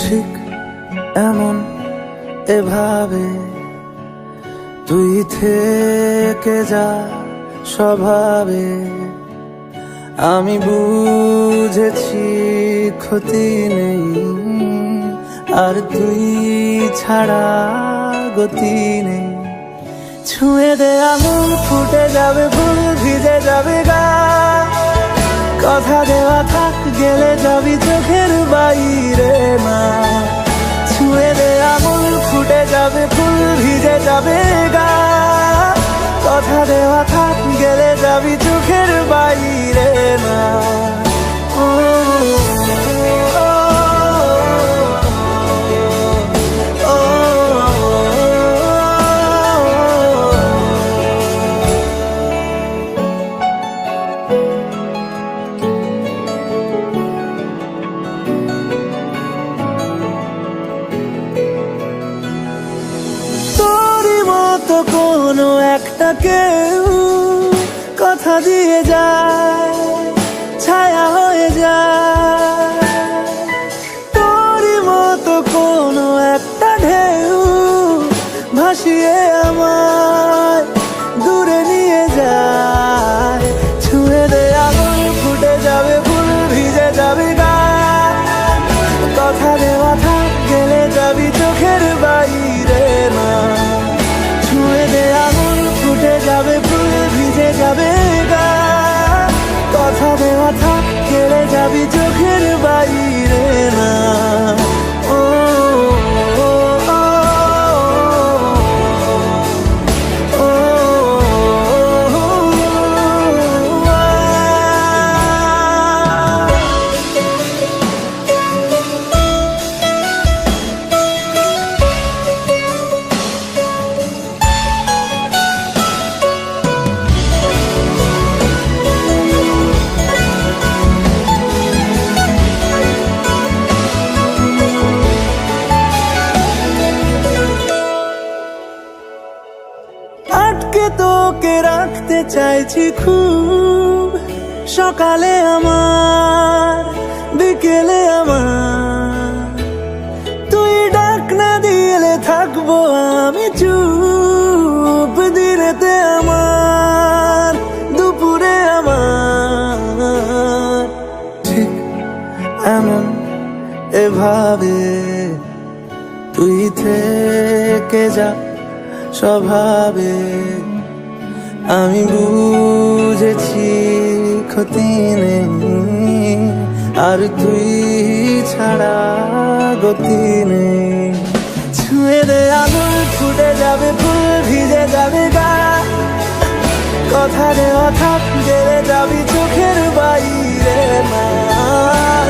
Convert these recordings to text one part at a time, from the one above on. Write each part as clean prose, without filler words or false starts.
ঠিক এমন এভাবে তুই থেকে যা স্বভাবে। আমি বুঝেছি ক্ষতি নেই, আর তুই ছাড়া গতি নেই। ছুঁয়ে দে আঙুল, ফুটে যাবে ফুল, ভিজে যাবে গা। কথা দেওয়া থাক, গেলে যাবি চোখের বাইরে না। ছুঁয়ে দে আঙুল, ফুটে যাবে ফুল, ভিজে যাবে গা। কথা দেওয়া থাক, গেলে যাবি চোখের বাইরে না। তো কোনো একটা কেউ কথা দিয়ে যায়, ছায়া হয়ে যায়। তোরই মতো কোনো একটা ঢেউ ভাসিয়ে আমায় দূরে নিয়ে যায়। ছুঁয়ে দে আঙুল, ফুটে যাবে ফুল, ভিজে যাবে গা। কথা দেওয়া থাক, গেলে যাবি চোখের বাইরে না। ছুঁয়ে দে আঙুল, ফুটে যাবে ফুল, ভিজে যাবে গা। কথা দেওয়া থাক, গেলে যাবি চোখের বাইরে না। ও আটকে তোকে রাখতে চাইছি খুব, সকালে আমার, বিকেলে আমার। তুই ডাক না দিলে থাকবো আমি চুপ, দিনেতে আমার, দুপুরে আমার। ঠিক এমন এভাবে তুই থেকে যা স্বভাবে। আমি বুঝেছি ক্ষতি নেই, আর তুই ছাড়া গতি নেই। ছুঁয়ে দে আঙুল, ফুটে যাবে ফুল, ভিজে যাবে গা। কথা দেওয়া থাক, গেলে যাবি চোখের বাইরে না।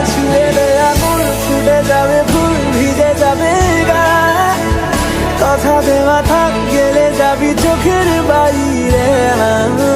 ছুঁয়ে দে আঙুল, ফুটে যাবে ফুল, ভিজে যাবে গা। কথা দেওয়া থাক, গেলে যাবি চোখের বাইরে না।